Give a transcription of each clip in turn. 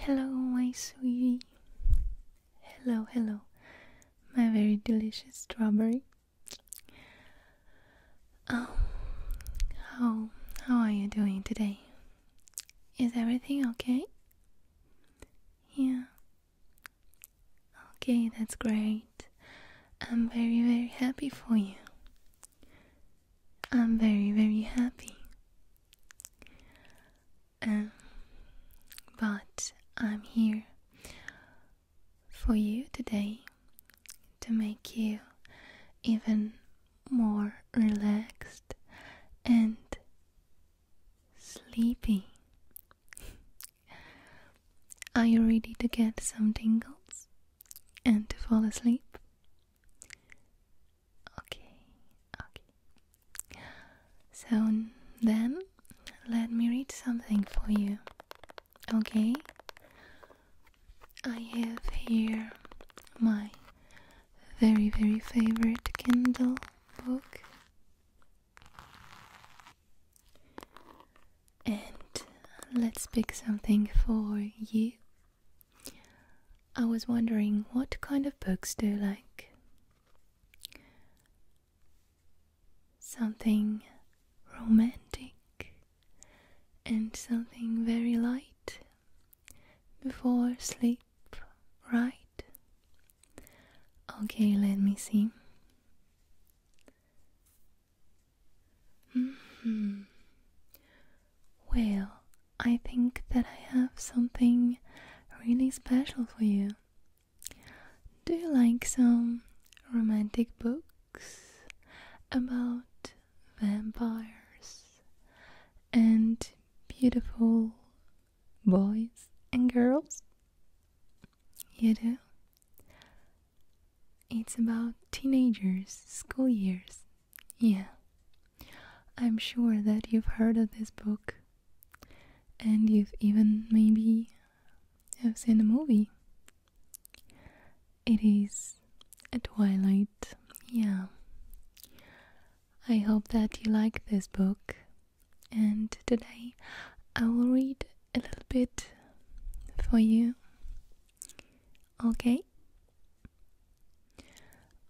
Hello, my sweetie. Hello, hello, my very delicious strawberry. Um, how are you doing today? Is everything okay? Yeah. Okay, that's great. I'm very, very happy for you. I'm very, very happy. But I'm here for you today to make you even more relaxed and sleepy. Are you ready to get some tingles and to fall asleep? Okay. So then, let me read something for you. Okay? I have here my very, very favorite Kindle book. And let's pick something for you. I was wondering, what kind of books do you like? Something romantic and something very light before sleep, right? Okay, let me see. Well, I think that I have something really special for you. Do you like some romantic books about vampires and beautiful boys and girls? You do? It's about teenagers, school years. Yeah, I'm sure that you've heard of this book, and you've even maybe have seen a movie. It is a Twilight. Yeah. I hope that you like this book, and today I will read a little bit for you. Okay?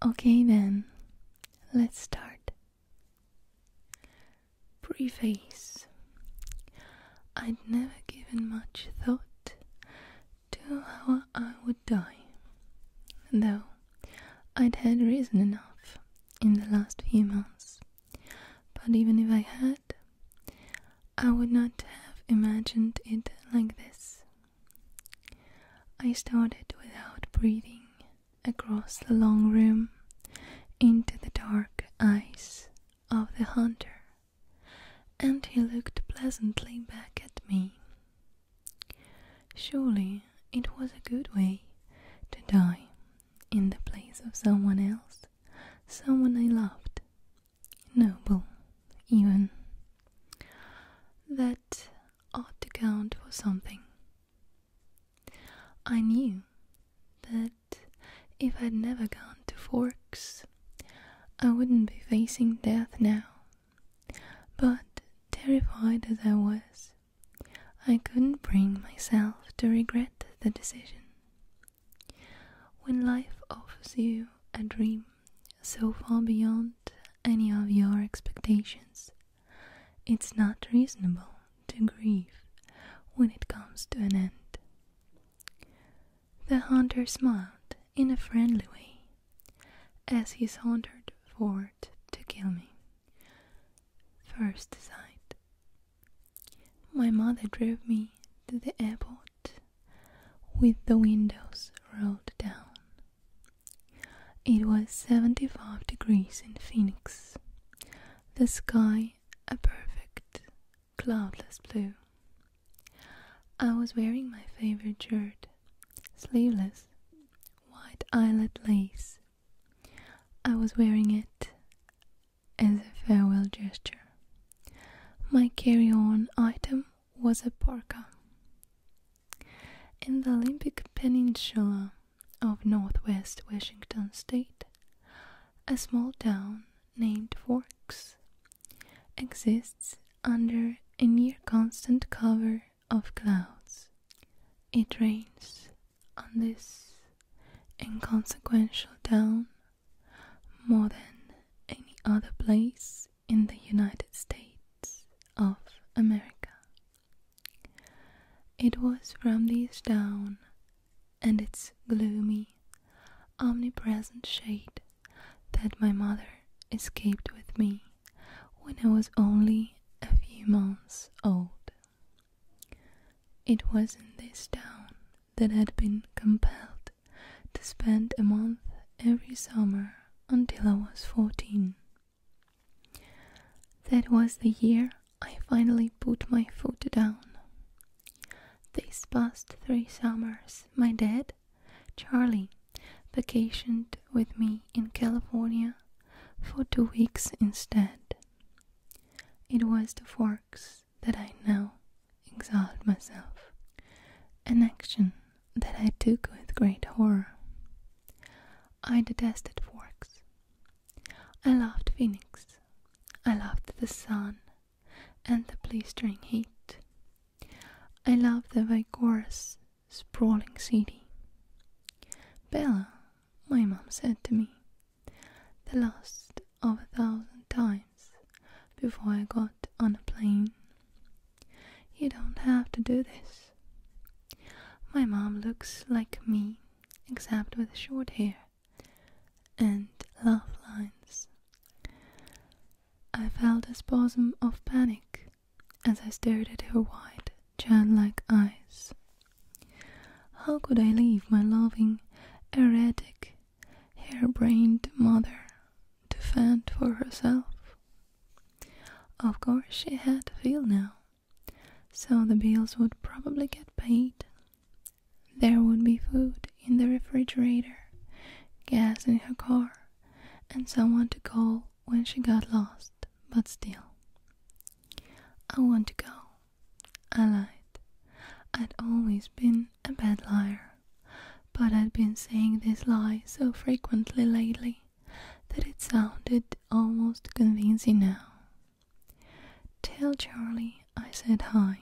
Okay then, let's start. Preface. I'd never given much thought to how I would die, though I'd had reason enough in the last few months. But even if I had, I would not have imagined it like this. I started without breathing across the long room into the dark eyes of the hunter, and he looked pleasantly back at me. Surely it was a good way to die in the place of someone else, someone I loved, noble even. That ought to count for something. I knew that if I'd never gone to Forks, I wouldn't be facing death now. But terrified as I was, I couldn't bring myself to regret the decision. When life offers you a dream so far beyond any of your expectations, it's not reasonable to grieve when it comes to an end. The hunter smiled in a friendly way as he sauntered forward to kill me. First sight. My mother drove me to the airport with the windows rolled down. It was 75 degrees in Phoenix, the sky a perfect cloudless blue. I was wearing my favorite shirt, sleeveless, white eyelet lace. I was wearing it as a farewell gesture. My carry-on item was a parka. In the Olympic Peninsula of northwest Washington state, a small town named Forks exists under a near constant cover of clouds. it rains on this inconsequential town more than any other place in the United States of America. It was from this town and its gloomy, omnipresent shade that my mother escaped with me when I was only a few months old. It was in this town that I had been compelled to spend a month every summer until I was 14. That was the year I finally put my foot down. These past 3 summers, my dad, Charlie, vacationed with me in California for 2 weeks instead. It was the Forks that I now exiled myself, an action that I took with great horror. I detested Forks. I loved Phoenix. I loved the sun and the blistering heat. I loved the vigorous, sprawling city. Bella, my mom said to me, the last of 1,000 times before I got on a plane, you don't have to do this. My mom looks like me, except with short hair and laugh lines. I felt a spasm of panic as I stared at her wide, childlike eyes. How could I leave my loving, erratic, harebrained mother to fend for herself? Of course she had a field now, so the bills would probably get paid. There would be food in the refrigerator, gas in her car, and someone to call when she got lost, but still. I want to go, I lied. I'd always been a bad liar, but I'd been saying this lie so frequently lately that it sounded almost convincing now. Tell Charlie I said hi.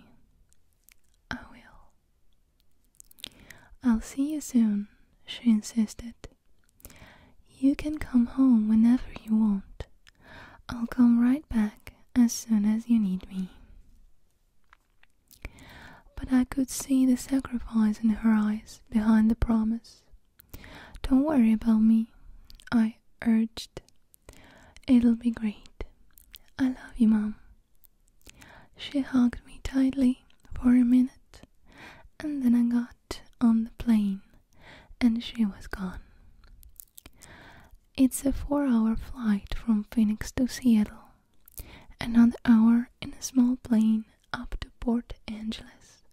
I will. I'll see you soon, she insisted. You can come home whenever you want. I'll come right back as soon as you need me. But I could see the sacrifice in her eyes behind the promise. Don't worry about me, I urged. It'll be great. I love you, Mom. She hugged me tightly for a minute, and then I got on the plane, and she was gone. It's a 4-hour flight from Phoenix to Seattle, another hour in a small plane up to Port Angeles,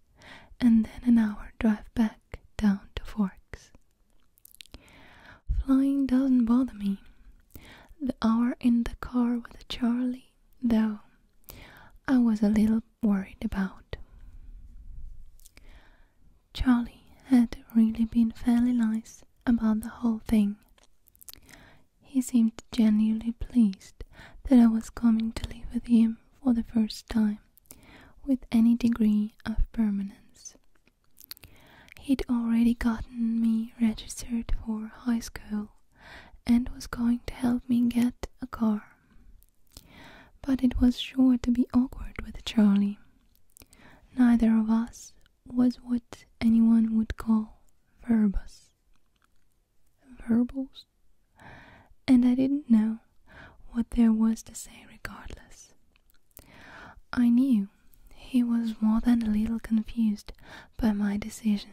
and then an hour drive back down to Forks. Flying doesn't bother me. The hour in the car with Charlie, though, I was a little worried about. Charlie had really been fairly nice about the whole thing. He seemed genuinely pleased that I was coming to live with him for the first time, with any degree of permanence. He'd already gotten me registered for high school and was going to help me get a car. But it was sure to be awkward with Charlie. Neither of us was what anyone would call verbose. Verbose? And I didn't know what there was to say regardless. I knew he was more than a little confused by my decision.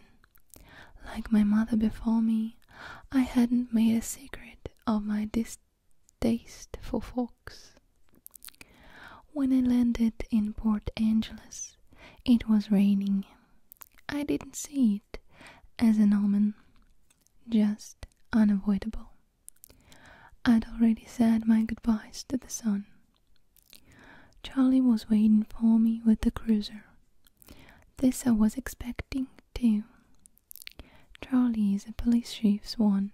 Like my mother before me, I hadn't made a secret of my distaste for Forks. When I landed in Port Angeles, it was raining. I didn't see it as an omen, just unavoidable. I'd already said my goodbyes to the sun. Charlie was waiting for me with the cruiser. This I was expecting too. Charlie is a police chief's one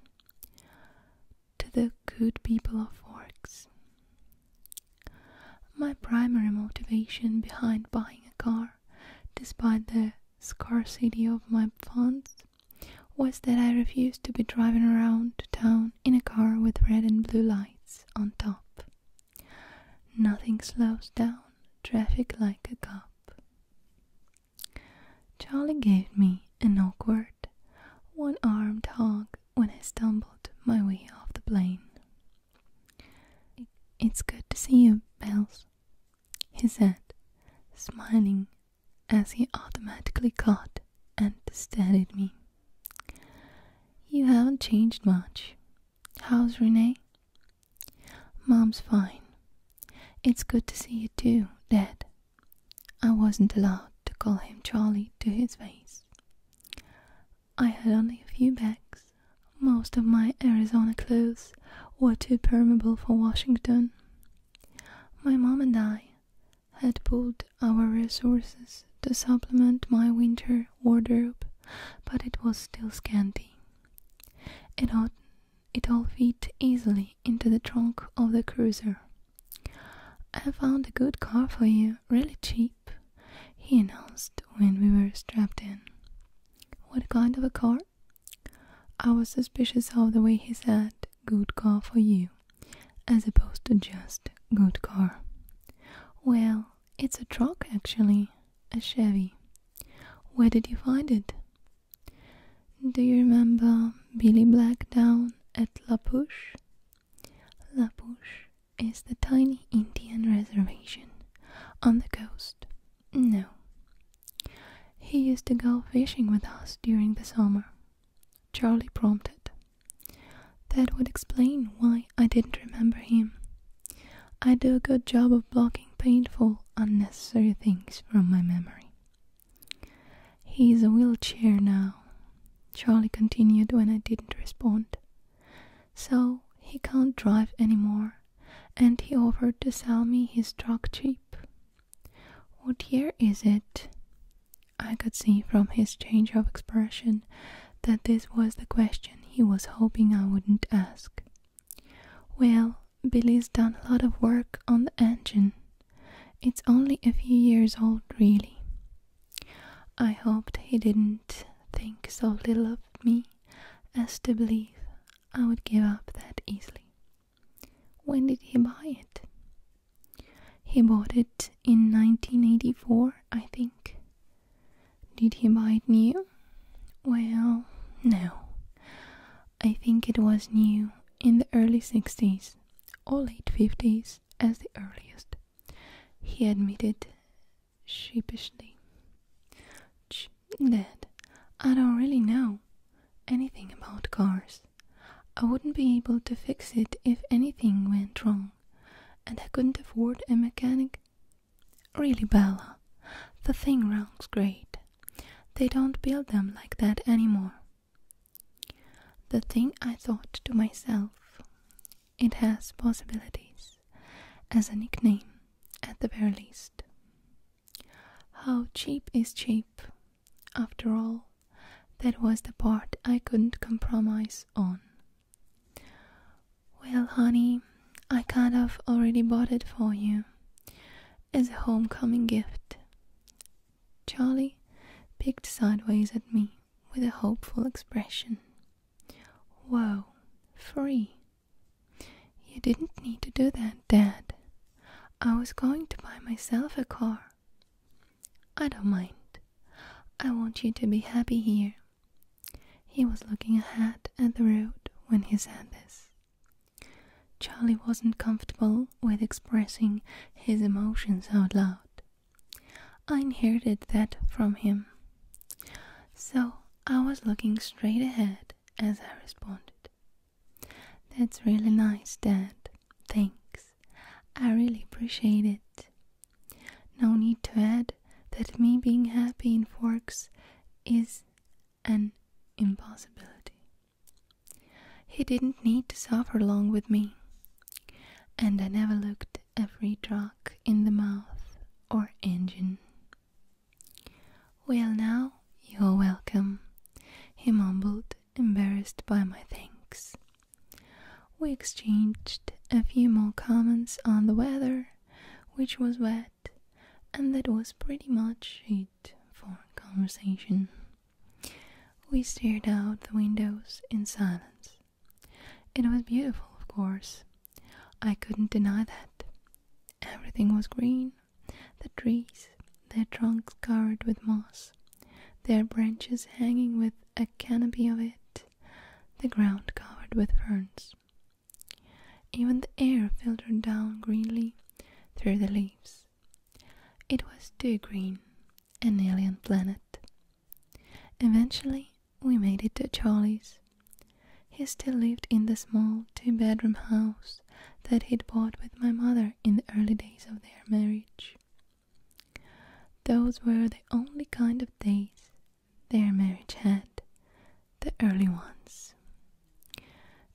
to the good people of Forks. My primary motivation behind buying a car, despite the scarcity of my funds was that I refused to be driving around town in a car with red and blue lights on top. Nothing slows down traffic like a cop. Charlie gave me an awkward, one-armed hug when I stumbled my way off the plane. "It's good to see you, Bells," he said, smiling as he automatically caught and steadied me. "You haven't changed much. How's Renee?" "Mom's fine. It's good to see you too, Dad." I wasn't allowed to call him Charlie to his face. I had only a few bags. Most of my Arizona clothes were too permeable for Washington. My mom and I had pooled our resources to supplement my winter wardrobe, but it was still scanty. It all fit easily into the trunk of the cruiser. "I found a good car for you, really cheap," he announced when we were strapped in. "What kind of a car?" I was suspicious of the way he said "good car for you," as opposed to just "good car." "Well, it's a truck actually, a Chevy." "Where did you find it?" "Do you remember Billy Black down at La Push?" La Push is the tiny Indian reservation on the coast. "No." "He used to go fishing with us during the summer," Charlie prompted. That would explain why I didn't remember him. I do a good job of blocking painful, unnecessary things from my memory. "He's a wheelchair now," Charlie continued when I didn't respond. "So he can't drive anymore, and he offered to sell me his truck cheap." "What year is it?" I could see from his change of expression that this was the question he was hoping I wouldn't ask. "Well, Billy's done a lot of work on the engine. It's only a few years old, really." I hoped he didn't think so little of me as to believe I would give up that easily. "When did he buy it?" "He bought it in 1984, I think." "Did he buy it new?" "Well, no. I think it was new in the early 60s, or late 50s as the earliest," he admitted sheepishly. "Dad, I don't really know anything about cars. I wouldn't be able to fix it if anything went wrong, and I couldn't afford a mechanic." "Really, Bella, the thing runs great. They don't build them like that anymore." The thing, I thought to myself. It has possibilities, as a nickname, at the very least. How cheap is cheap? After all, that was the part I couldn't compromise on. "Well, honey, I kind of already bought it for you, as a homecoming gift." Charlie peeked sideways at me with a hopeful expression. "Whoa, free? You didn't need to do that, Dad. I was going to buy myself a car." "I don't mind. I want you to be happy here." He was looking ahead at the road when he said this. Charlie wasn't comfortable with expressing his emotions out loud. I inherited that from him. So I was looking straight ahead as I responded. "That's really nice, Dad. Thanks. I really appreciate it." No need to add that me being happy in Forks is an impossibility. He didn't need to suffer along with me, and I never looked every truck in the mouth or engine. "Well, now, you're welcome," he mumbled, embarrassed by my thanks. We exchanged a few more comments on the weather, which was wet, and that was pretty much it for conversation. conversation. We stared out the windows in silence. It was beautiful, of course. I couldn't deny that. Everything was green. The trees, their trunks covered with moss, their branches hanging with a canopy of it, the ground covered with ferns. Even the air filtered down greenly through the leaves. It was too green, an alien planet. Eventually, we made it to Charlie's. He still lived in the small 2-bedroom house that he'd bought with my mother in the early days of their marriage. Those were the only kind of days their marriage had, the early ones.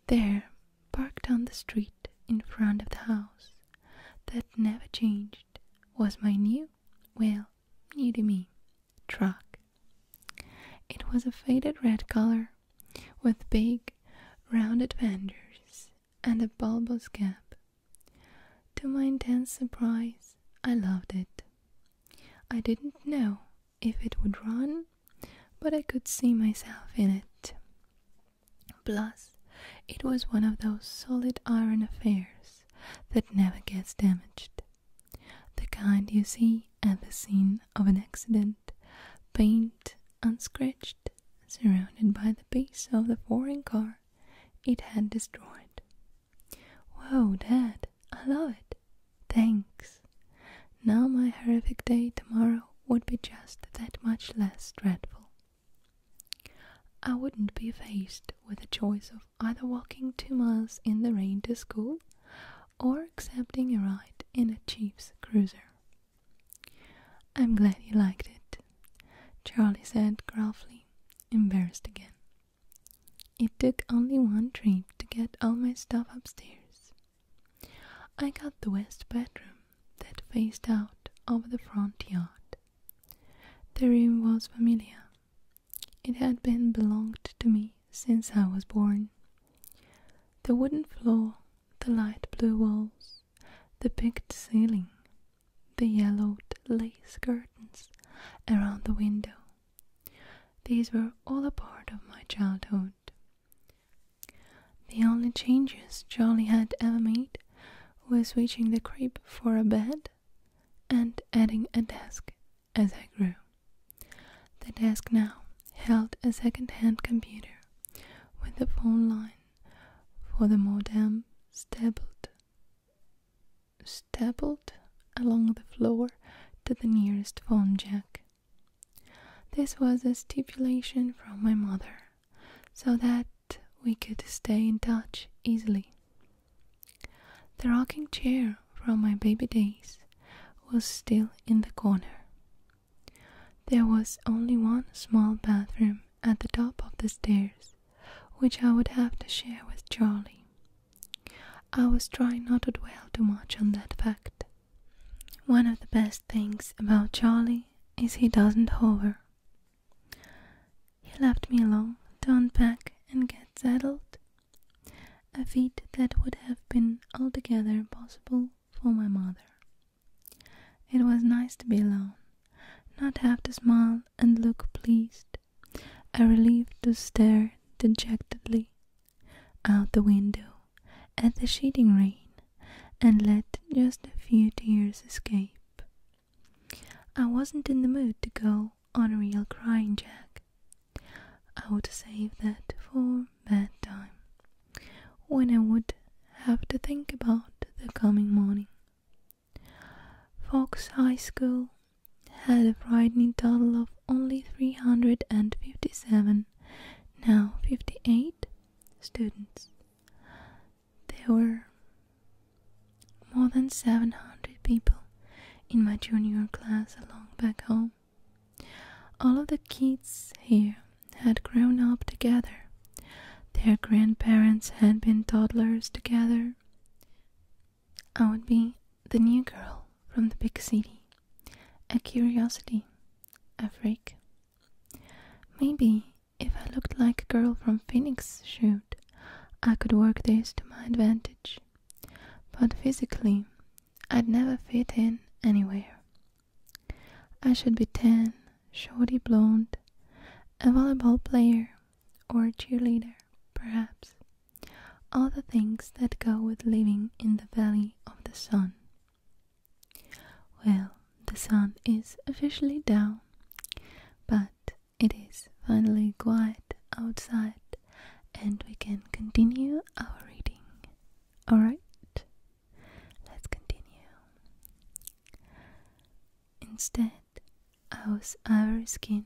There, parked on the street in front of the house, that never changed, was my new to me, truck. It was a faded red color with big, rounded fenders and a bulbous cap. To my intense surprise, I loved it. I didn't know if it would run, but I could see myself in it. Plus, it was one of those solid iron affairs that never gets damaged. The kind you see at the scene of an accident, paint unscratched, surrounded by the base of the foreign car it had destroyed. Whoa, Dad, I love it. Thanks. Now my horrific day tomorrow would be just that much less dreadful. I wouldn't be faced with the choice of either walking 2 miles in the rain to school or accepting a ride in a Chief's cruiser. I'm glad you liked it, Charlie said gruffly, embarrassed again. It took only one trip to get all my stuff upstairs. I got the west bedroom that faced out over the front yard. The room was familiar. It had belonged to me since I was born. The wooden floor, the light blue walls, the picked ceiling, the yellowed lace curtains around the window. These were all a part of my childhood. The only changes Charlie had ever made was switching the crib for a bed and adding a desk as I grew. The desk now held a second-hand computer with the phone line for the modem stapled along the floor to the nearest phone jack. This was a stipulation from my mother, so that we could stay in touch easily. The rocking chair from my baby days was still in the corner. There was only one small bathroom at the top of the stairs, which I would have to share with Charlie. I was trying not to dwell too much on that fact. One of the best things about Charlie is he doesn't hover. He left me alone to unpack and get settled, a feat that would have been altogether impossible for my mother. It was nice to be alone, not have to smile and look pleased, a relief to stare dejectedly out the window at the sheeting rain and let just a few tears escape. I wasn't in the mood to go on a real crying jack. I would save that for bedtime, when I would have to think about the coming morning. Fox High School had a frightening total of only 357, now 58, students. There were more than 700 people in my junior class along back home. All of the kids here had grown up together. Their grandparents had been toddlers together. I would be the new girl from the big city, a curiosity, a freak. Maybe if I looked like a girl from Phoenix should, I could work this to my advantage. But physically, I'd never fit in anywhere. I should be 10 shorty blonde, a volleyball player, or a cheerleader, perhaps. All the things that go with living in the Valley of the Sun. Well, the sun is officially down, but it is finally quiet outside and we can continue our reading. Alright, let's continue. Instead, I was ivory skinned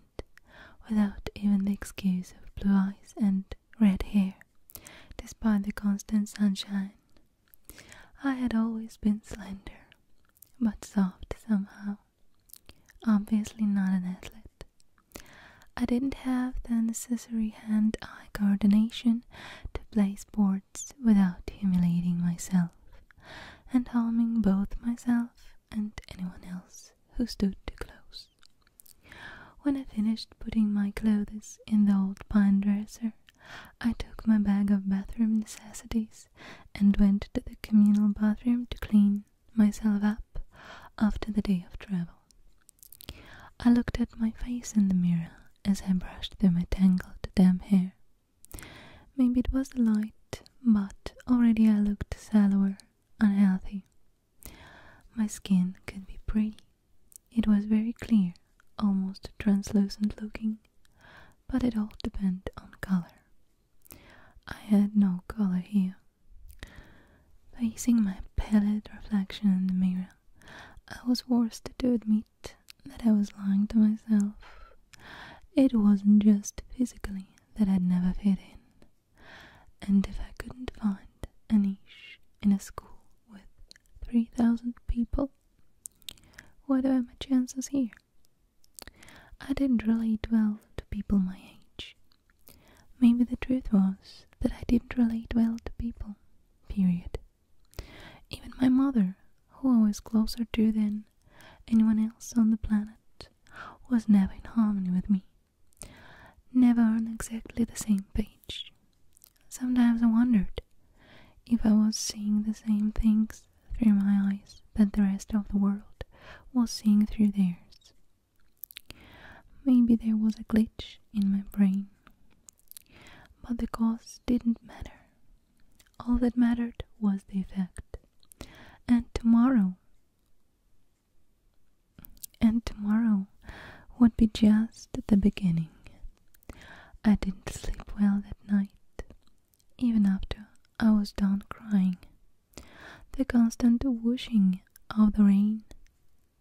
without even the excuse of blue eyes and red hair, despite the constant sunshine. I had always been slender, but soft somehow. Obviously not an athlete. I didn't have the necessary hand-eye coordination to play sports without humiliating myself and harming both myself and anyone else who stood too close. When I finished putting my clothes in the old pine dresser, I took my bag of bathroom necessities and went to the communal bathroom to clean myself up after the day of travel. I looked at my face in the mirror as I brushed through my tangled damp hair. Maybe it was the light, but already I looked sallower, unhealthy. My skin could be pretty. It was very clear, almost translucent looking, but it all depended on color. I had no color here. Facing my pallid reflection in the mirror, I was forced to admit that I was lying to myself. It wasn't just physically that I'd never fit in, and if I couldn't find a niche in a school with 3,000 people, what were my chances here? I didn't relate well to people my age. Maybe the truth was that I didn't relate well to people, period. Even my mother, who I was closer to than anyone else on the planet, was never in harmony with me. Never on exactly the same page. Sometimes I wondered if I was seeing the same things through my eyes that the rest of the world was seeing through theirs. Maybe there was a glitch in my brain, but the cause didn't matter. All that mattered was the effect. And tomorrow would be just the beginning. I didn't sleep well that night, even after I was done crying. The constant whooshing of the rain,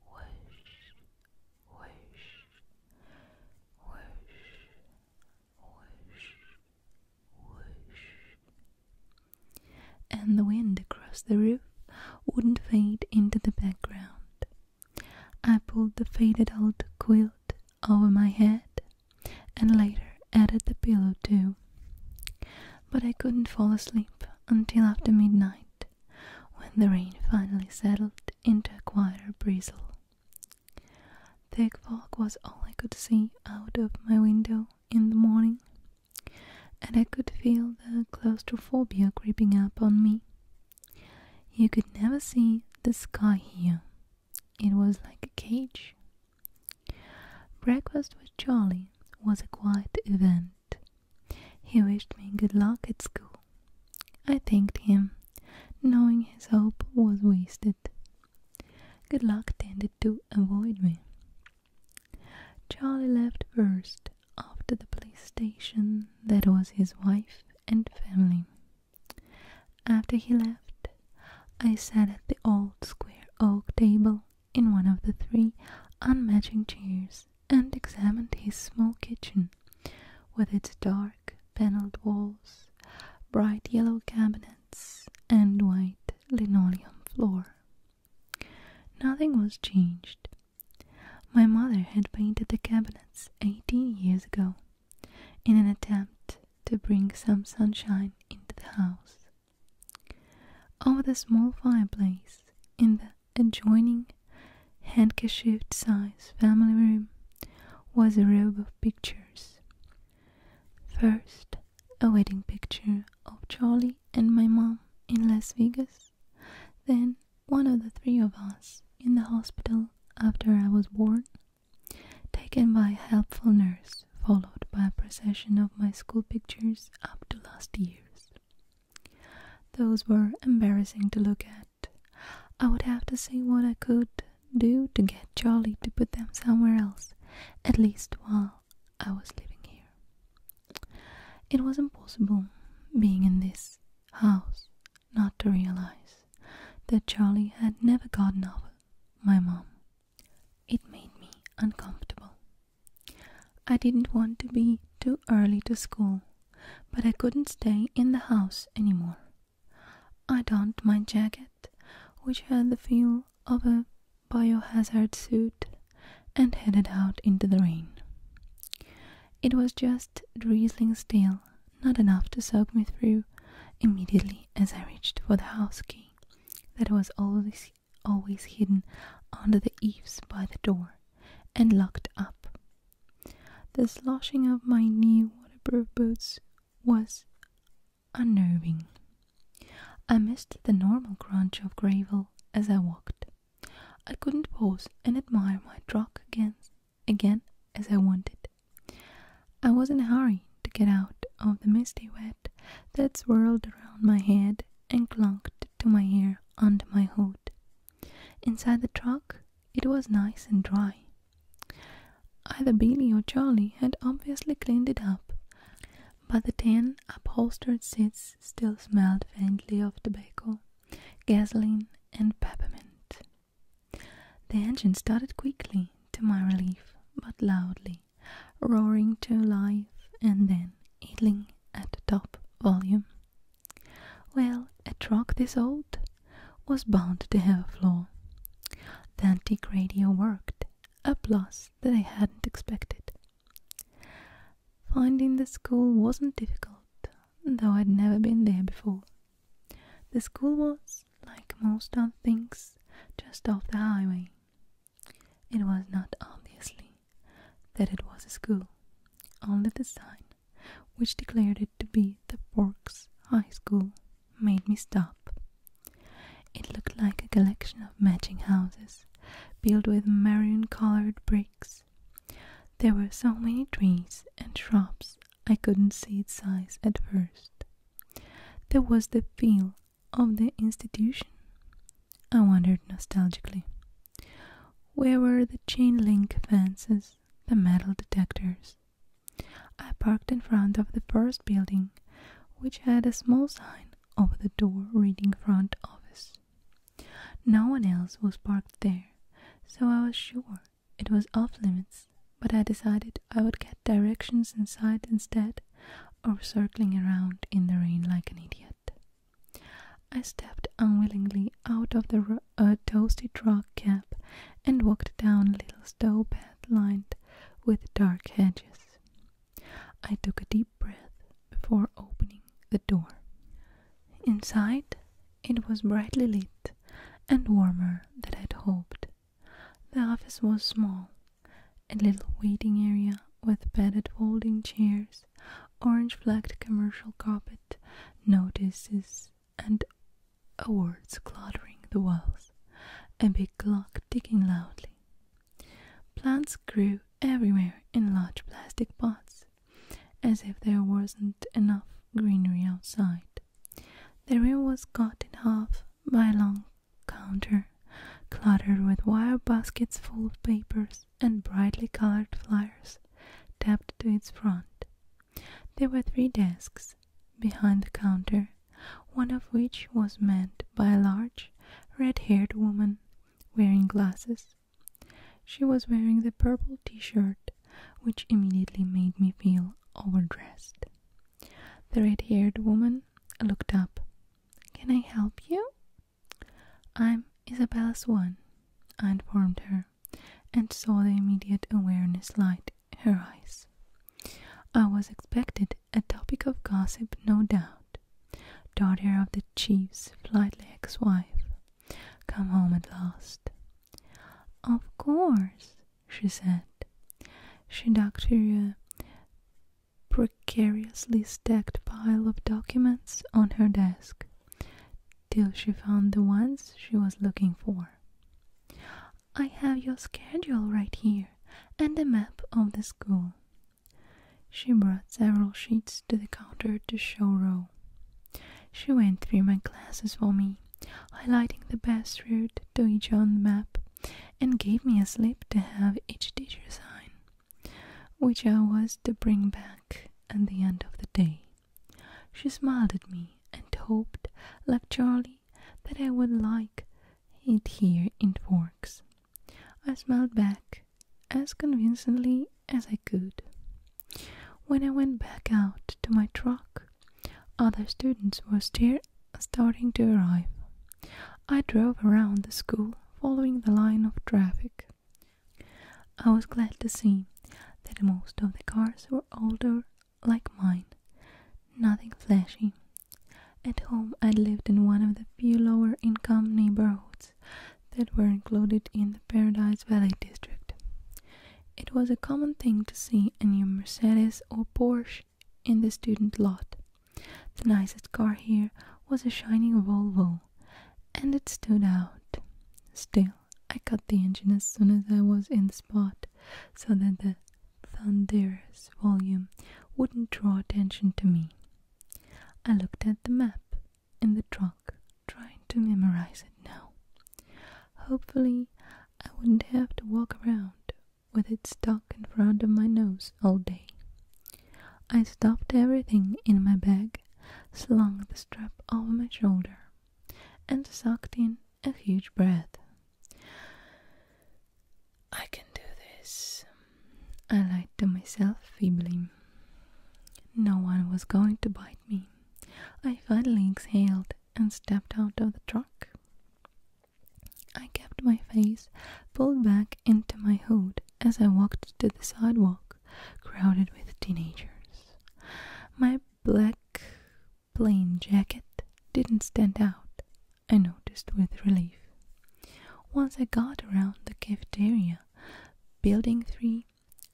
whoosh, whoosh, whoosh, whoosh, whoosh, and the wind across the roof wouldn't fade into the background. I pulled the faded old quilt over my head and later added the pillow too. But I couldn't fall asleep until after midnight, when the rain finally settled into a quieter drizzle. Thick fog was all I could see out of my window in the morning, and I could feel the claustrophobia creeping up on me. You could never see the sky here. It was like a cage. Breakfast with Charlie was a quiet event. He wished me good luck at school. I thanked him, knowing his hope was wasted. Good luck tended to avoid me. Charlie left first after the police station that was his wife and family. After he left, I sat at the old square oak table in one of the 3 unmatching chairs and examined his small kitchen with its dark paneled walls, bright yellow cabinets, and white linoleum floor. Nothing was changed. My mother had painted the cabinets 18 years ago in an attempt to bring some sunshine into the house. Over the small fireplace in the adjoining handkerchief-sized family room was a row of pictures. First, a wedding picture of Charlie and my mom in Las Vegas, then one of the 3 of us in the hospital after I was born, taken taken by a helpful nurse, followed by a procession of my school pictures up to last year's. Those were embarrassing to look at. I would have to see what I could do to get Charlie to put them somewhere else, at least while I was living here. It was impossible, being in this house, not to realize that Charlie had never gotten over my mom. It made me uncomfortable. I didn't want to be too early to school, but I couldn't stay in the house anymore. I donned my jacket, which had the feel of a biohazard suit, and headed out into the rain. It was just drizzling still, not enough to soak me through immediately as I reached for the house key that was always hidden under the eaves by the door and locked up. The sloshing of my new waterproof boots was unnerving. I missed the normal crunch of gravel as I walked. I couldn't pause and admire my truck again as I wanted. I was in a hurry to get out of the misty wet that swirled around my head and clunked to my hair under my hood. Inside the truck, it was nice and dry. Either Billy or Charlie had obviously cleaned it up, but the tan upholstered seats still smelled faintly of tobacco, gasoline, and peppermint. The engine started quickly, to my relief, but loudly, roaring to life and then idling at top volume. Well, a truck this old was bound to have a flaw. The antique radio worked, a plus that I hadn't expected. Finding the school wasn't difficult, though I'd never been there before. The school was, like most other things, just off the highway. It was not obviously that it was a school, only the sign, which declared it to be the Forks High School, made me stop. It looked like a collection of matching houses, built with maroon-colored bricks. There were so many trees and shrubs I couldn't see its size at first. There was the feel of the institution, I wondered nostalgically. Where were the chain-link fences, the metal detectors? I parked in front of the first building, which had a small sign over the door reading front office. No one else was parked there, so I was sure it was off limits, but I decided I would get directions inside instead of circling around in the rain like an idiot. I stepped unwillingly out of the toasty truck cab and walked down a little stone path lined with dark hedges. I took a deep breath before opening the door. Inside, it was brightly lit and warmer than I'd hoped. The office was small, a little waiting area with padded folding chairs, orange-flagged commercial carpet, notices, and awards cluttering the walls, a big clock ticking loudly. Plants grew everywhere in large plastic pots, as if there wasn't enough greenery outside. The room was cut in half by a long counter, cluttered with wire baskets full of papers and brightly colored flyers tapped to its front. There were 3 desks behind the counter, one of which was manned by a large, red-haired woman wearing glasses. She was wearing the purple t-shirt, which immediately made me feel overdressed. The red-haired woman looked up. "Can I help you?" "I'm Isabella Swan," I informed her, and saw the immediate awareness light in her eyes. I was expected a topic of gossip, no doubt. Daughter of the chief's flightly ex-wife, come home at last. "Of course," she said. She dug through a precariously stacked pile of documents on her desk till she found the ones she was looking for. "I have your schedule right here, and a map of the school. She brought several sheets to the counter to show Ro. She went through my classes for me, highlighting the best route to each on the map, and gave me a slip to have each teacher sign, which I was to bring back at the end of the day. She smiled at me and hoped, like Charlie, that I would like it here in Forks. I smiled back as convincingly as I could. When I went back out to my truck, other students were starting to arrive. I drove around the school, following the line of traffic. I was glad to see that most of the cars were older, like mine, nothing flashy. At home, I lived in one of the few lower-income neighborhoods that were included in the Paradise Valley district. It was a common thing to see a new Mercedes or Porsche in the student lot. The nicest car here was a shining Volvo, and it stood out. Still, I cut the engine as soon as I was in the spot, so that the thunderous volume wouldn't draw attention to me. I looked at the map in the truck, trying to memorize it now. Hopefully, I wouldn't have to walk around with it stuck in front of my nose all day. I stuffed everything in my bag, slung the strap over my shoulder, and sucked in a huge breath. I can do this, I lied to myself feebly. No one was going to bite me. I finally exhaled and stepped out of the truck. I kept my face pulled back into my hood as I walked to the sidewalk, crowded with teenagers. My black plain jacket didn't stand out, I noticed with relief. Once I got around the cafeteria, Building 3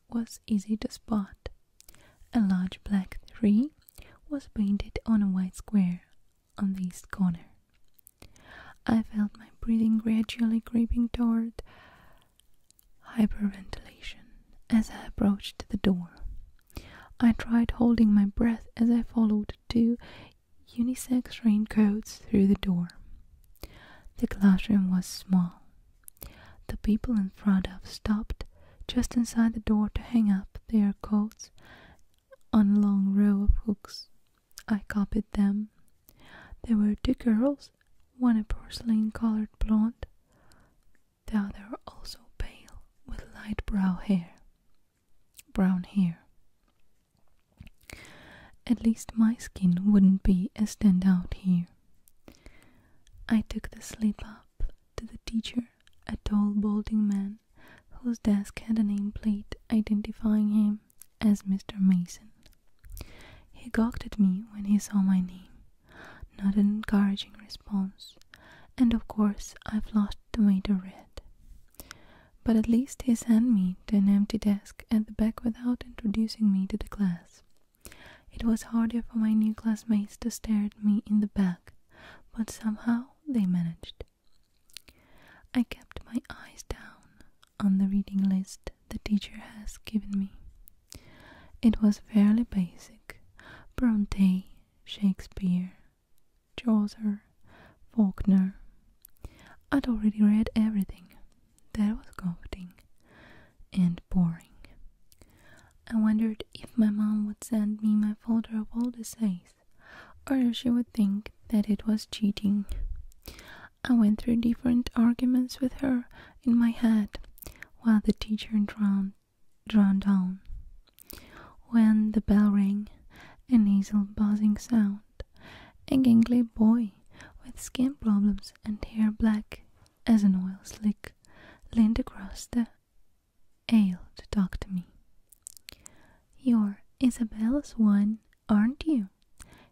was easy to spot. A large black 3 was painted on a white square on the east corner. I felt my breathing gradually creeping toward hyperventilation as I approached the door. I tried holding my breath as I followed 2 unisex raincoats through the door. The classroom was small. The people in front of stopped just inside the door to hang up their coats on a long row of hooks. I copied them. There were 2 girls, one a porcelain-colored blonde, the other also pale with light brown hair. At least my skin wouldn't be a standout here. I took the slip up to the teacher, a tall, balding man whose desk had a nameplate identifying him as Mr. Mason. He gawked at me when he saw my name, not an encouraging response, and of course I flushed tomato red. But at least he sent me to an empty desk at the back without introducing me to the class. It was harder for my new classmates to stare at me in the back, but somehow they managed. I kept my eyes down on the reading list the teacher has given me. It was fairly basic: Bronte, Shakespeare, Chaucer, Faulkner. I'd already read everything. That was comforting and boring. I wondered if my mom would send me my folder of old essays, or if she would think that it was cheating. I went through different arguments with her in my head while the teacher drowned down. When the bell rang, a nasal buzzing sound, a gangly boy with skin problems and hair black as an oil slick leaned across the aisle to talk to me. "You're Isabella's one, aren't you?"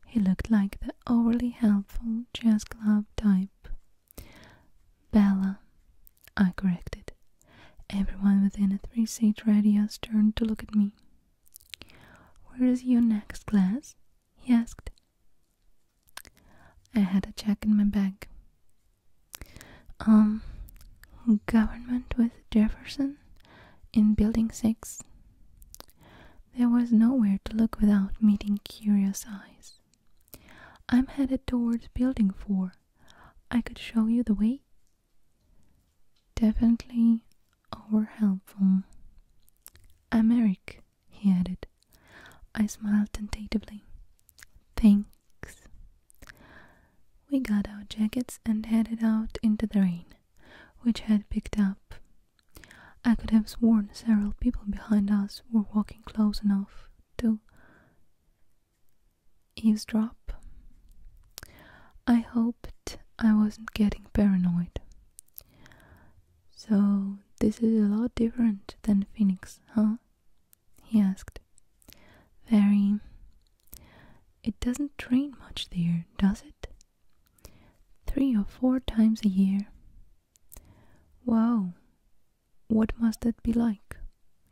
He looked like the overly helpful jazz club type. "Bella," I corrected. Everyone within a 3-seat radius turned to look at me. "Where is your next class?" he asked. I had a check in my bag. Government with Jefferson In Building 6, there was nowhere to look without meeting curious eyes. I'm headed towards Building 4. I could show you the way. Definitely over-helpful. I'm Eric, he added. I smiled tentatively. Thanks. We got our jackets and headed out into the rain, which had picked up. I could have sworn several people behind us were walking close enough to eavesdrop. I hoped I wasn't getting paranoid. So, this is a lot different than Phoenix, huh? He asked. Very. It doesn't rain much there, does it? 3 or 4 times a year. Wow, what must that be like?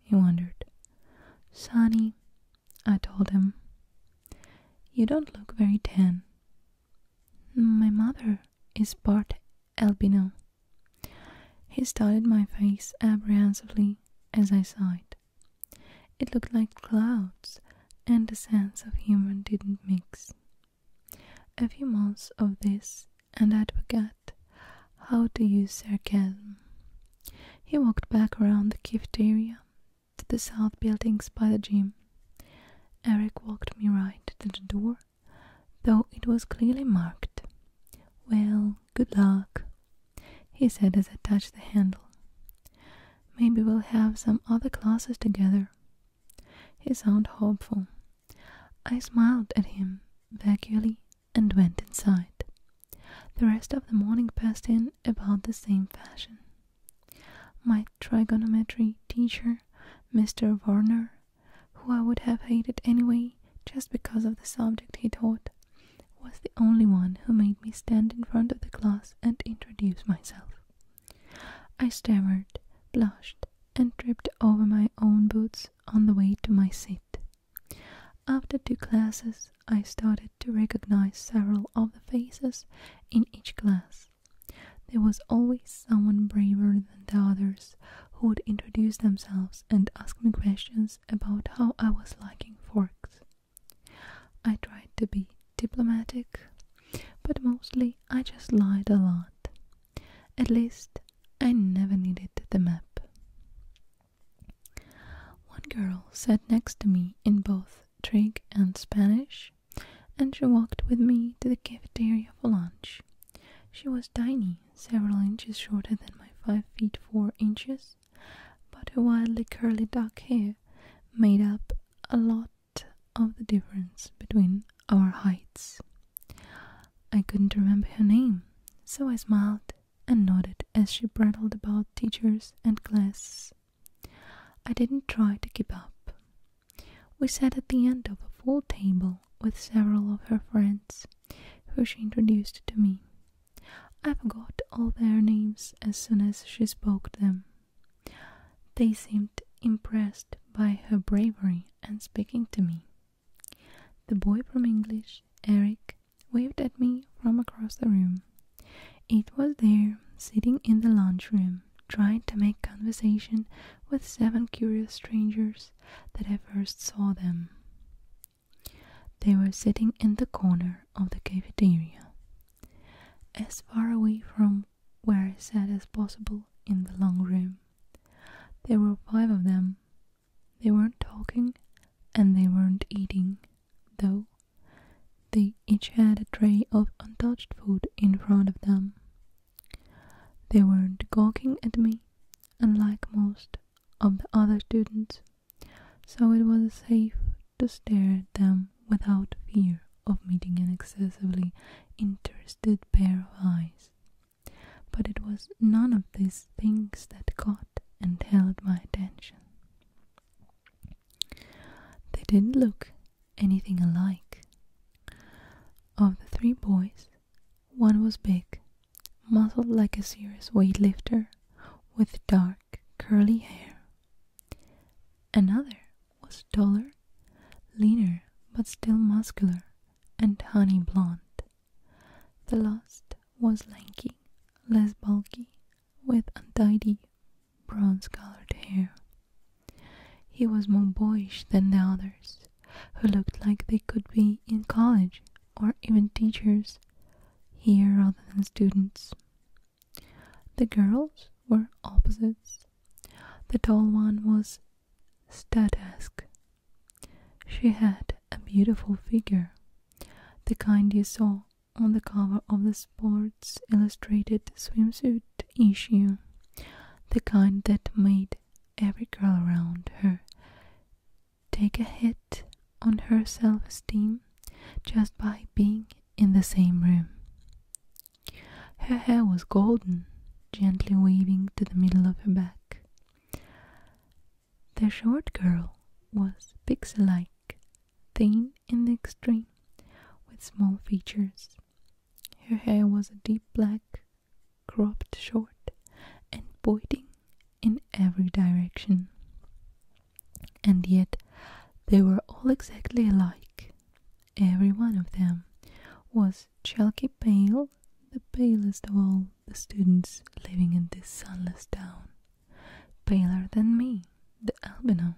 He wondered. Sunny, I told him. You don't look very tan. My mother is part albino. He studied my face apprehensively as I sighed. It looked like clouds, and the sense of humor didn't mix. A few months of this, and I'd forget how to use sarcasm. He walked back around the cafeteria to the south buildings by the gym. Eric walked me right to the door, though it was clearly marked. Well, good luck, he said as I touched the handle. Maybe we'll have some other classes together. He sounded hopeful. I smiled at him vaguely and went inside. The rest of the morning passed in about the same fashion. My trigonometry teacher, Mr. Warner, who I would have hated anyway just because of the subject he taught, was the only one who made me stand in front of the class and introduce myself. I stammered, blushed, and tripped over my own boots on the way to my seat. After 2 classes, I started to recognize several of the faces in each class. There was always someone braver than the others who would introduce themselves and ask me questions about how I was liking forks. I tried to be diplomatic, but mostly I just lied a lot. At least, I never needed the map. One girl sat next to me in both Trig and Spanish, and she walked with me to the cafeteria for lunch. She was tiny, several inches shorter than my 5 feet 4 inches, but her wildly curly dark hair made up a lot of the difference between our heights. I couldn't remember her name, so I smiled and nodded as she prattled about teachers and classes. I didn't try to keep up. We sat at the end of a full table with several of her friends, who she introduced to me. I forgot all their names as soon as she spoke them. They seemed impressed by her bravery and speaking to me. The boy from English, Eric, waved at me from across the room. It was there, sitting in the lunchroom, trying to make conversation with 7 curious strangers that I first saw them. They were sitting in the corner of the cafeteria, as far away from where I sat as possible in the long room. There were 5 of them. They weren't talking and they weren't eating, though. They each had a tray of untouched food in front of them. They weren't gawking at me, unlike most of the other students, so it was safe to stare at them without fear of meeting an excessively interested pair of eyes. But it was none of these things that caught and held my attention. They didn't look anything alike. Of the 3 boys, one was big, muscled like a serious weightlifter, with dark, curly hair. Another was taller, leaner, but still muscular, and honey blonde. The last was lanky, less bulky, with untidy, bronze-colored hair. He was more boyish than the others, who looked like they could be in college or even teachers here rather than students. The girls were opposites. The tall one was statuesque. She had a beautiful figure, the kind you saw on the cover of the Sports Illustrated swimsuit issue, the kind that made every girl around her take a hit on her self-esteem just by being in the same room. Her hair was golden, gently waving to the middle of her back. The short girl was pixie-like, thin in the extreme, with small features. Her hair was a deep black, cropped short, and pointing in every direction. And yet they were all exactly alike. Every one of them was chalky pale, the palest of all the students living in this sunless town, paler than me, the albino.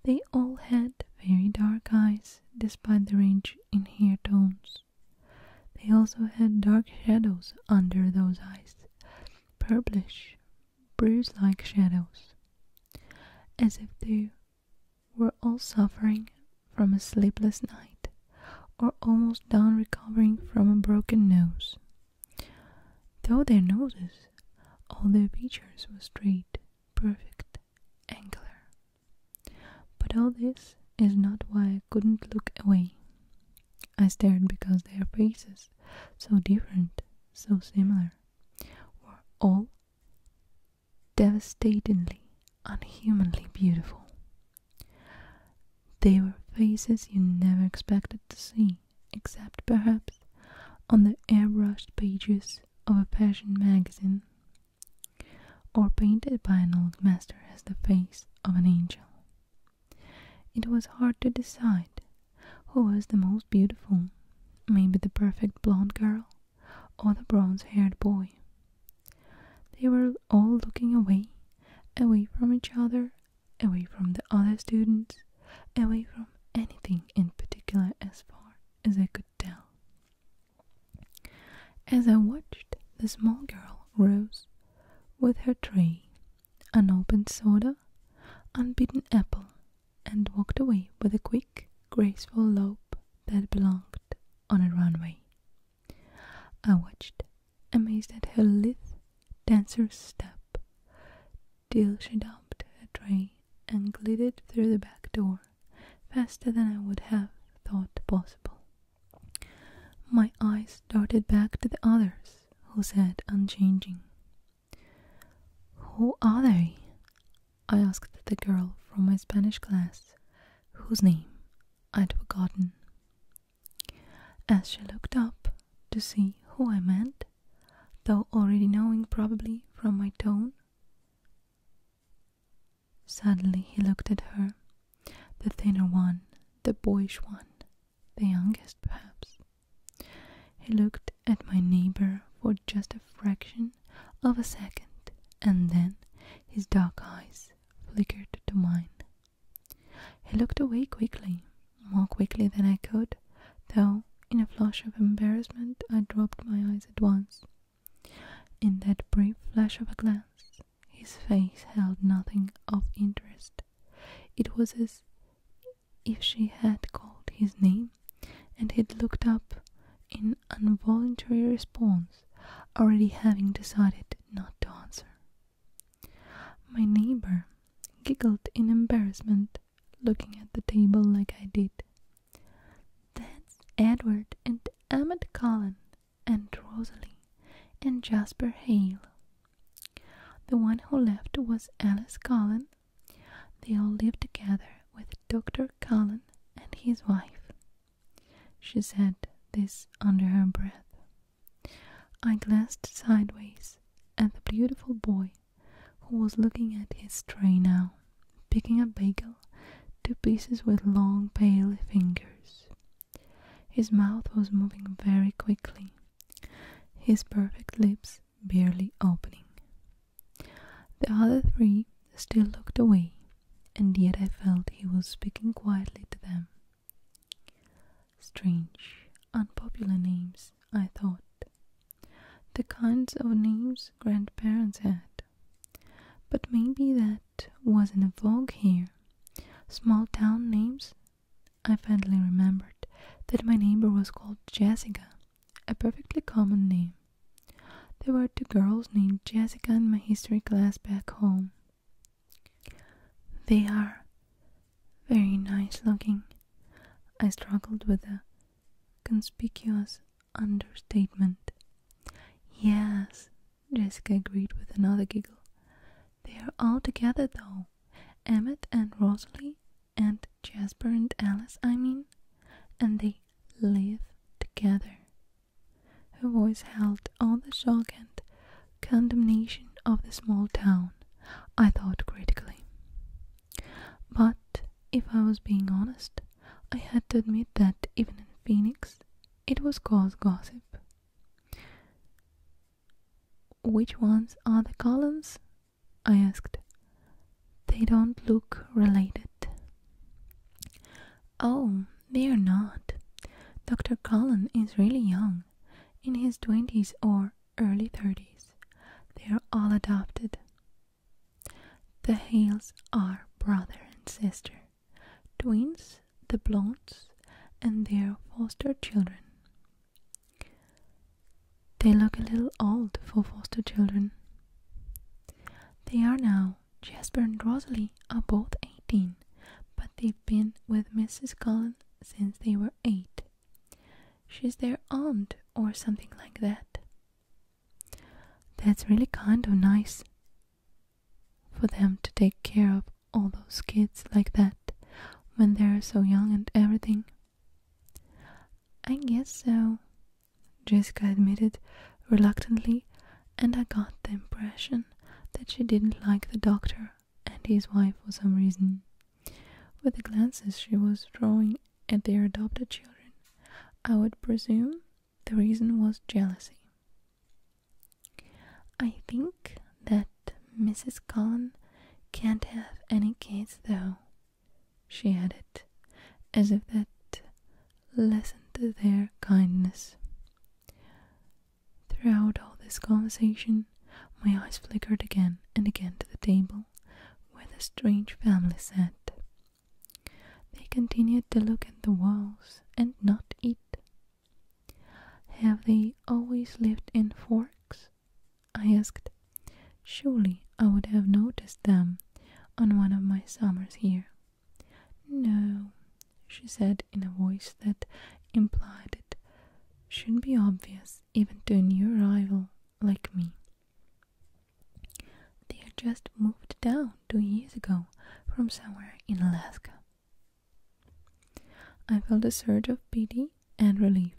They all had very dark eyes, despite the range in hair tones. They also had dark shadows under those eyes, purplish, bruise-like shadows, as if they were all suffering from a sleepless night, or almost done recovering from a broken nose. Though their noses, all their features were straight, perfect, angular. But all this is not why I couldn't look away. I stared because their faces, so different, so similar, were all devastatingly, unhumanly beautiful. They were faces you never expected to see, except perhaps on the airbrushed pages of a fashion magazine, or painted by an old master as the face of an angel. It was hard to decide who was the most beautiful, maybe the perfect blonde girl, or the bronze-haired boy. They were all looking away from each other, away from the other students, away from anything in particular as far as I could tell. As I watched, the small girl rose with her tray, an opened soda, unbeaten apple, and walked away with a quick, graceful lope that belonged on a runway. I watched, amazed at her lithe, dancer's step, till she dumped her tray and glided through the back door, faster than I would have thought possible. My eyes darted back to the others, who sat unchanging. "Who are they?" I asked the girl from my Spanish class, whose name I'd forgotten. As she looked up to see who I meant, though already knowing probably from my tone, suddenly he looked at her, the thinner one, the boyish one, the youngest perhaps. He looked at my neighbor for just a fraction of a second, and then his dark eyes flickered to mine. He looked away quickly, more quickly than I could, though in a flush of embarrassment I dropped my eyes at once. In that brief flash of a glance, his face held nothing of interest. It was as if she had called his name, and he'd looked up in involuntary response, already having decided not to answer. My neighbor giggled in embarrassment, looking at the table like I did. "That's Edward and Emmett Cullen, and Rosalie, and Jasper Hale. The one who left was Alice Cullen. They all lived together with Dr. Cullen and his wife." She said this under her breath. I glanced sideways at the beautiful boy, who was looking at his tray now, picking a bagel to pieces with long pale fingers. His mouth was moving very quickly, his perfect lips barely opening. The other three still looked away, and yet I felt he was speaking quietly to them. Strange, unpopular names, I thought. The kinds of names grandparents had. But maybe that wasn't in vogue here. Small town names. I finally remembered that my neighbor was called Jessica, a perfectly common name. There were 2 girls named Jessica in my history class back home. They are very nice looking. I struggled with a conspicuous understatement. Yes, Jessica agreed with another giggle. They are all together though. Emmett and Rosalie and Jasper and Alice, I mean. And they live together. Her voice held all the shock and condemnation of the small town, I thought critically. But if I was being honest, I had to admit that even in Phoenix, it was cause gossip. Which ones are the Collins? I asked. They don't look related. Oh, they are not. Dr. Cullen is really young, in his 20s or early 30s. They are all adopted. The Hales are brother and sister, twins, the Blondes, and their foster children. They look a little old for foster children. They are now. Jasper and Rosalie are both 18, but they've been with Mrs. Cullen since they were 8. She's their aunt or something like that. That's really kind of nice for them to take care of all those kids like that when they're so young and everything. I guess so, Jessica admitted reluctantly, and I got the impression that she didn't like the doctor and his wife for some reason. With the glances she was throwing at their adopted children, I would presume the reason was jealousy. I think that Mrs. Cullen can't have any kids though, she added, as if that lessened their kindness. Throughout all this conversation, my eyes flickered again and again to the table where the strange family sat. They continued to look at the walls and not eat. Have they always lived in Forks? I asked. Surely I would have noticed them on one of my summers here. No, she said in a voice that implied it should be obvious even to a new arrival like me. They had just moved down 2 years ago from somewhere in Alaska. I felt a surge of pity and relief.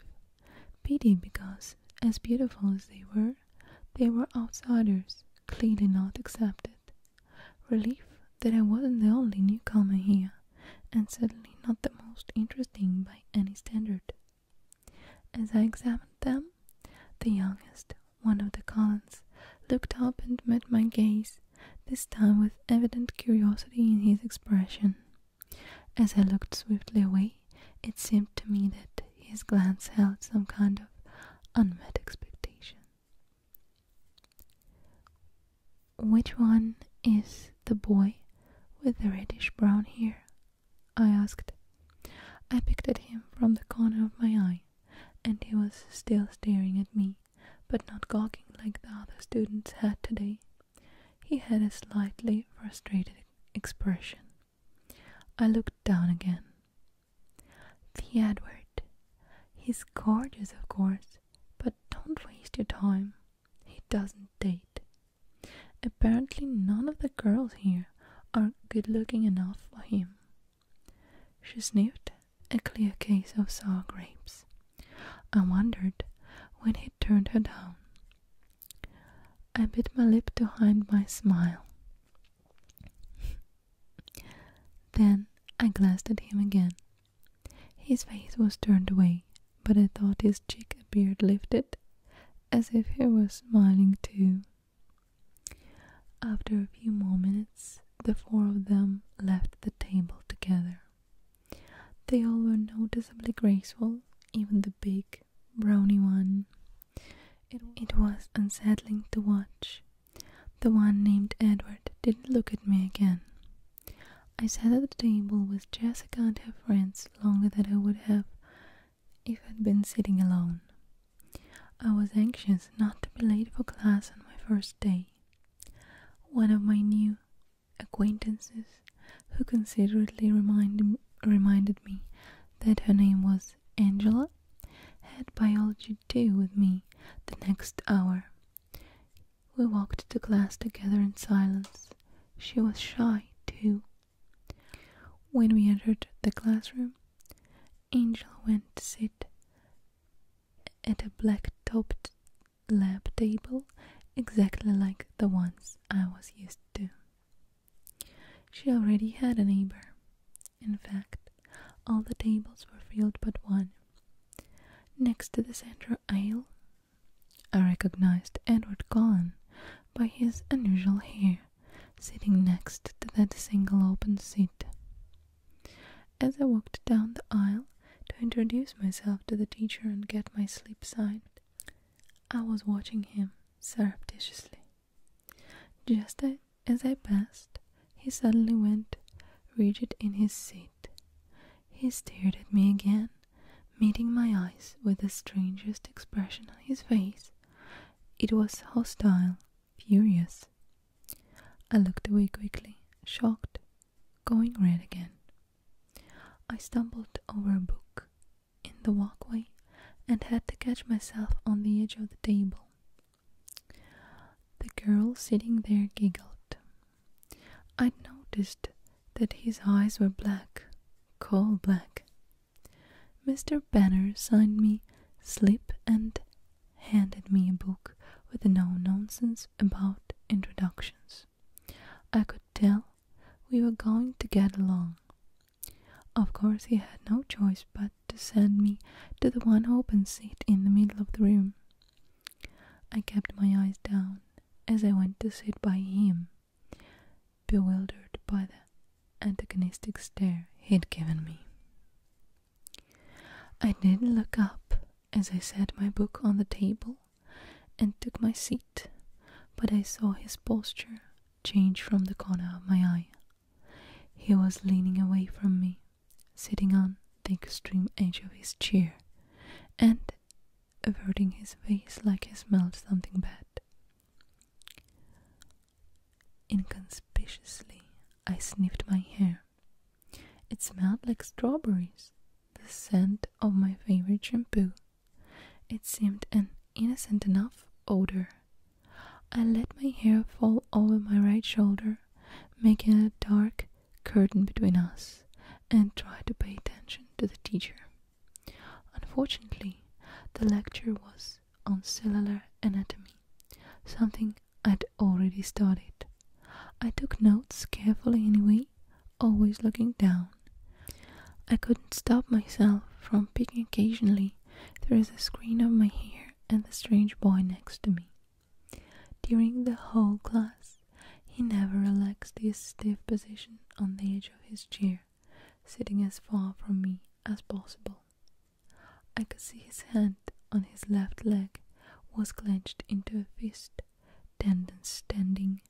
Pity because, as beautiful as they were outsiders, clearly not accepted. Relief that I wasn't the only newcomer here, and certainly not the most interesting by any standard. As I examined them, the youngest, one of the Collins, looked up and met my gaze, this time with evident curiosity in his expression. As I looked swiftly away, it seemed to me that his glance held some kind of unmet expectation. Which one is the boy with the reddish-brown hair? I asked. I picked at him from the corner of my eye, and he was still staring at me, but not gawking like the other students had today. He had a slightly frustrated expression. I looked down again. The Edward. He's gorgeous, of course, but don't waste your time. He doesn't date. Apparently none of the girls here are good-looking enough for him. She sniffed, a clear case of sour grapes. I wondered when he turned her down. I bit my lip to hide my smile. Then I glanced at him again. His face was turned away, but I thought his cheek appeared lifted, as if he was smiling too. After a few more minutes, the 4 of them left the table together. They all were noticeably graceful, even the big, browny one. It was unsettling to watch. The one named Edward didn't look at me again. I sat at the table with Jessica and her friends longer than I would have if I'd been sitting alone. I was anxious not to be late for class on my first day. One of my new acquaintances, who considerately reminded me that her name was Angela, had biology 2 with me the next hour. We walked to class together in silence. She was shy, too. When we entered the classroom, Angel went to sit at a black-topped lab table exactly like the ones I was used to. She already had a neighbor. In fact, all the tables were filled but one. Next to the center aisle, I recognized Edward Cullen by his unusual hair, sitting next to that single open seat. As I walked down the aisle to introduce myself to the teacher and get my slip signed, I was watching him surreptitiously. Just as I passed, he suddenly went rigid in his seat. He stared at me again, meeting my eyes with the strangest expression on his face. It was hostile, furious. I looked away quickly, shocked, going red again. I stumbled over a book in the walkway and had to catch myself on the edge of the table. The girl sitting there giggled. I'd noticed that his eyes were black, coal black. Mr. Banner signed me slip and handed me a book with no nonsense about introductions. I could tell we were going to get along. Of course, he had no choice but to send me to the one open seat in the middle of the room. I kept my eyes down as I went to sit by him, bewildered by the antagonistic stare he'd given me. I didn't look up as I set my book on the table and took my seat, but I saw his posture change from the corner of my eye. He was leaning away from me, sitting on the extreme edge of his chair, and averting his face like he smelled something bad. Inconspicuously, I sniffed my hair. It smelled like strawberries, the scent of my favorite shampoo. It seemed an innocent enough odor. I let my hair fall over my right shoulder, making a dark curtain between us, and tried to pay attention to the teacher. Unfortunately, the lecture was on cellular anatomy, something I'd already studied. I took notes carefully anyway, always looking down. I couldn't stop myself from peeking occasionally through the screen of my hair and the strange boy next to me. During the whole class, he never relaxed his stiff position on the edge of his chair, sitting as far from me as possible. I could see his hand on his left leg was clenched into a fist, tendons standing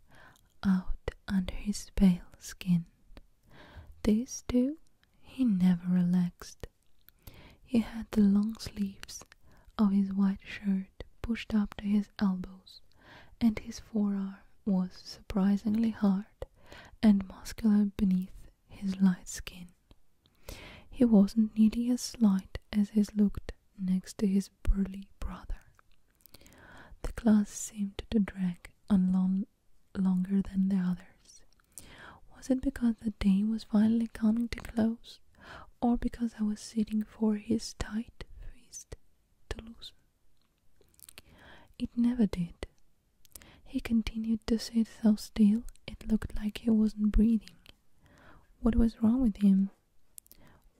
out under his pale skin. This too, he never relaxed. He had the long sleeves of his white shirt pushed up to his elbows, and his forearm was surprisingly hard and muscular beneath his light skin. He wasn't nearly as slight as he looked next to his burly brother. The class seemed to drag on longer than the others. Was it because the day was finally coming to close, or because I was sitting for his tight fist to loosen? It never did. He continued to sit so still it looked like he wasn't breathing. What was wrong with him?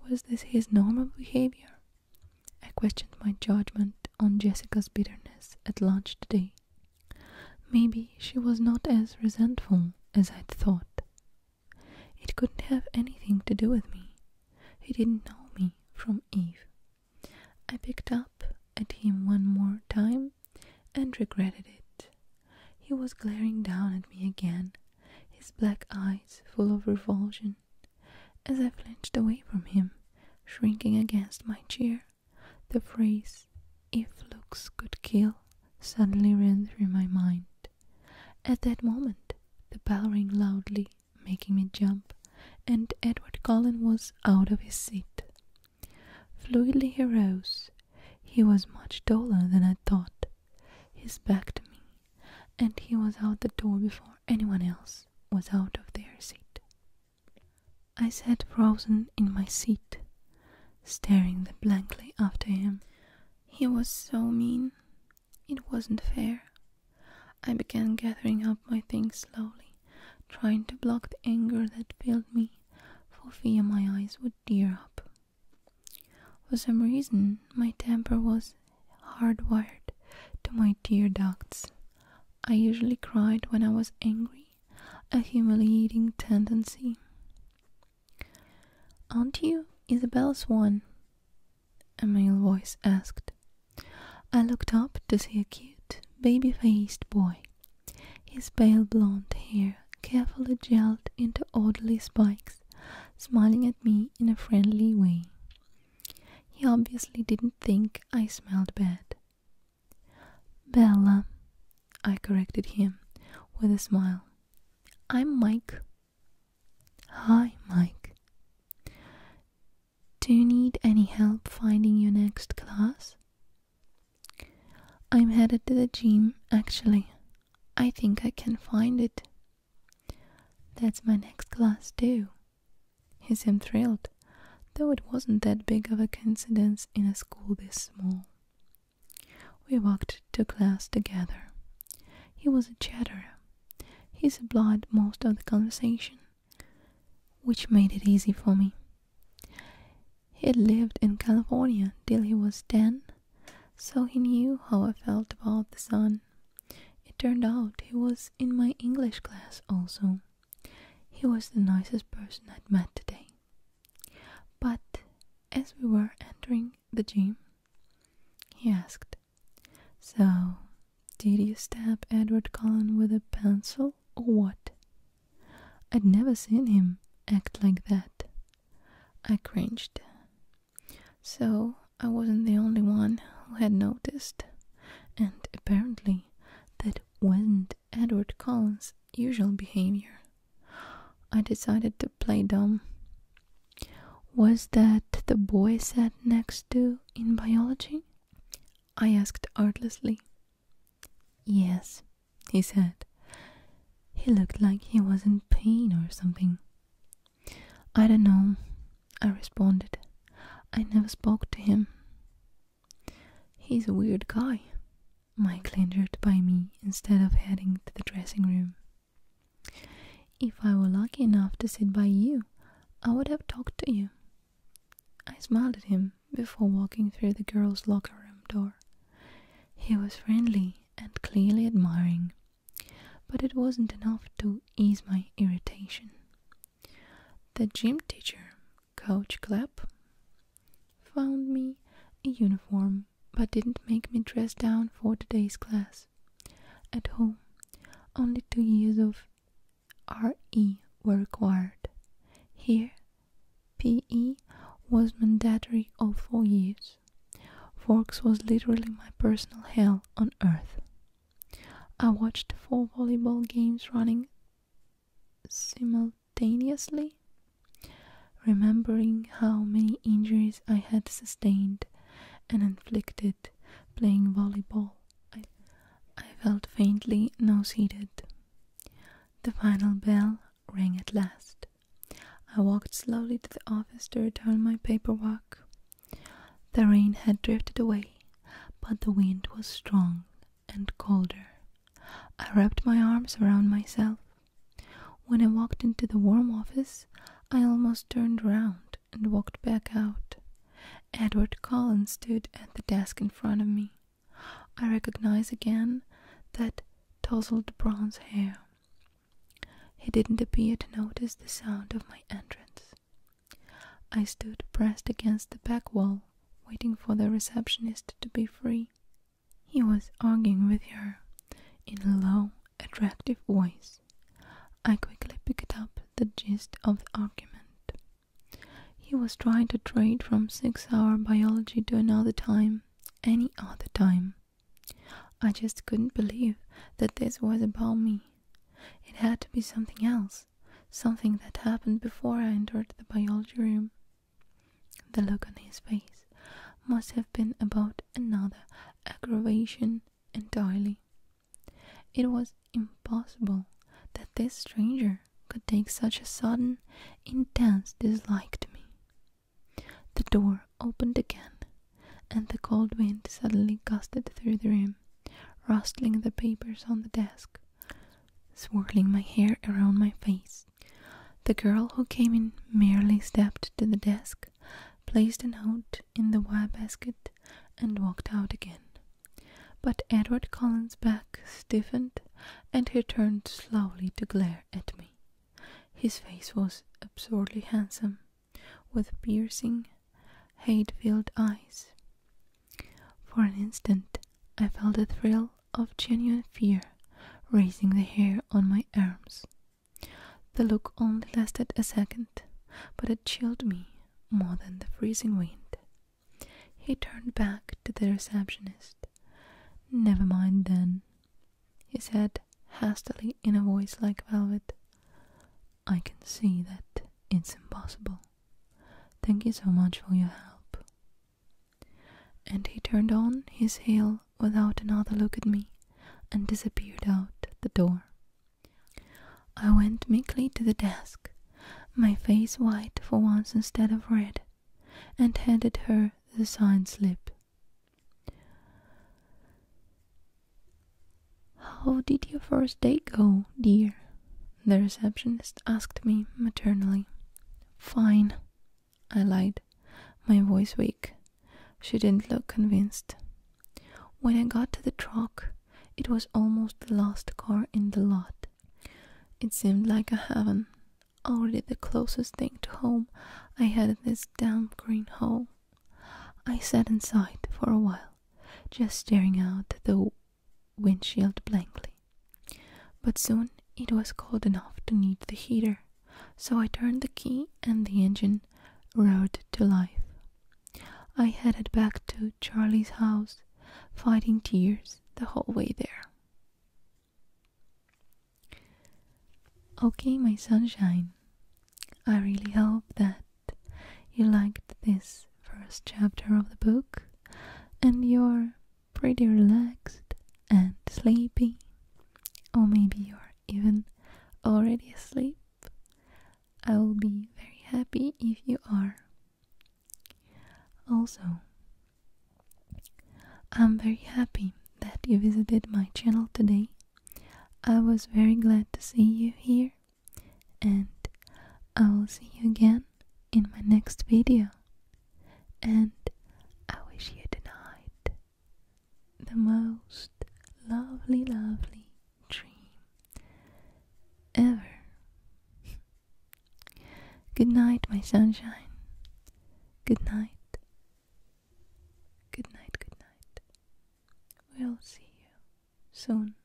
Was this his normal behavior? I questioned my judgment on Jessica's bitterness at lunch today. Maybe she was not as resentful as I'd thought. It couldn't have anything to do with me. He didn't know me from Eve. I picked up at him one more time and regretted it. He was glaring down at me again, his black eyes full of revulsion. As I flinched away from him, shrinking against my chair, the phrase, "if looks could kill," suddenly ran through my mind. At that moment, the bell rang loudly, making me jump, and Edward Cullen was out of his seat. Fluidly he rose. He was much taller than I thought, his back to me, and he was out the door before anyone else was out of their seat. I sat frozen in my seat, staring blankly after him. He was so mean. It wasn't fair. I began gathering up my things slowly, trying to block the anger that filled me, for fear my eyes would tear up. For some reason, my temper was hardwired to my tear ducts. I usually cried when I was angry, a humiliating tendency. "Aren't you Isabel Swan?" a male voice asked. I looked up to see a cute, baby-faced boy, his pale blonde hair carefully gelled into orderly spikes, smiling at me in a friendly way. He obviously didn't think I smelled bad. "Bella," I corrected him with a smile. "I'm Mike." "Hi, Mike. Do you need any help finding your next class?" "I'm headed to the gym, actually. I think I can find it." "That's my next class too." He seemed thrilled, though it wasn't that big of a coincidence in a school this small. We walked to class together. He was a chatterer. He supplied most of the conversation, which made it easy for me. He had lived in California till he was 10, so he knew how I felt about the sun. It turned out he was in my English class also. He was the nicest person I'd met today. But as we were entering the gym, he asked, "So, did you stab Edward Cullen with a pencil or what?" I'd never seen him act like that. I cringed. So I wasn't the only one who had noticed, and apparently that wasn't Edward Cullen's usual behavior. I decided to play dumb. "Was that the boy I sat next to in biology?" I asked artlessly. "Yes," he said. "He looked like he was in pain or something." "I don't know," I responded. "I never spoke to him." "He's a weird guy." Mike lingered by me instead of heading to the dressing room. "If I were lucky enough to sit by you, I would have talked to you." I smiled at him before walking through the girls' locker room door. He was friendly and clearly admiring, but it wasn't enough to ease my irritation. The gym teacher, Coach Clapp, found me a uniform but didn't make me dress down for today's class. At home, only 2 years of RE were required. Here, PE was mandatory all 4 years. Forks was literally my personal hell on earth. I watched 4 volleyball games running simultaneously, remembering how many injuries I had sustained and inflicted playing volleyball. I felt faintly nauseated. The final bell rang at last. I walked slowly to the office to return my paperwork. The rain had drifted away, but the wind was strong and colder. I wrapped my arms around myself. When I walked into the warm office, I almost turned around and walked back out. Edward Cullen stood at the desk in front of me. I recognized again that tousled bronze hair. He didn't appear to notice the sound of my entrance. I stood pressed against the back wall, waiting for the receptionist to be free. He was arguing with her in a low, attractive voice. I quickly picked up the gist of the argument. He was trying to trade from 6-hour biology to another time, any other time. I just couldn't believe that this was about me. It had to be something else, something that happened before I entered the biology room. The look on his face must have been about another aggravation entirely. It was impossible that this stranger could take such a sudden, intense dislike to me. The door opened again, and the cold wind suddenly gusted through the room, rustling the papers on the desk, swirling my hair around my face. The girl who came in merely stepped to the desk, placed a note in the wire basket, and walked out again. But Edward Cullen's back stiffened, and he turned slowly to glare at me. His face was absurdly handsome, with piercing, hate-filled eyes. For an instant, I felt a thrill of genuine fear raising the hair on my arms. The look only lasted a second, but it chilled me more than the freezing wind. He turned back to the receptionist. "Never mind then," he said hastily in a voice like velvet. "I can see that it's impossible. Thank you so much for your help." And he turned on his heel without another look at me and disappeared out the door. I went meekly to the desk, my face white for once instead of red, and handed her the signed slip. "How did your first day go, dear?" the receptionist asked me maternally. "Fine," I lied, my voice weak. She didn't look convinced. When I got to the truck, it was almost the last car in the lot. It seemed like a heaven, already the closest thing to home I had in this damp green hole. I sat inside for a while, just staring out the windshield blankly. But soon it was cold enough to need the heater, so I turned the key and the engine roared to life. I headed back to Charlie's house, fighting tears the whole way there. Okay, my sunshine, I really hope that you liked this first chapter of the book and you're pretty relaxed and sleepy, or maybe you're even already asleep. I will be very happy if you are. Also, I'm very happy that you visited my channel today. I was very glad to see you here, and I will see you again in my next video. And I wish you tonight the most lovely dream ever. Good night, my sunshine. Good night. Good night, good night. We'll see you soon.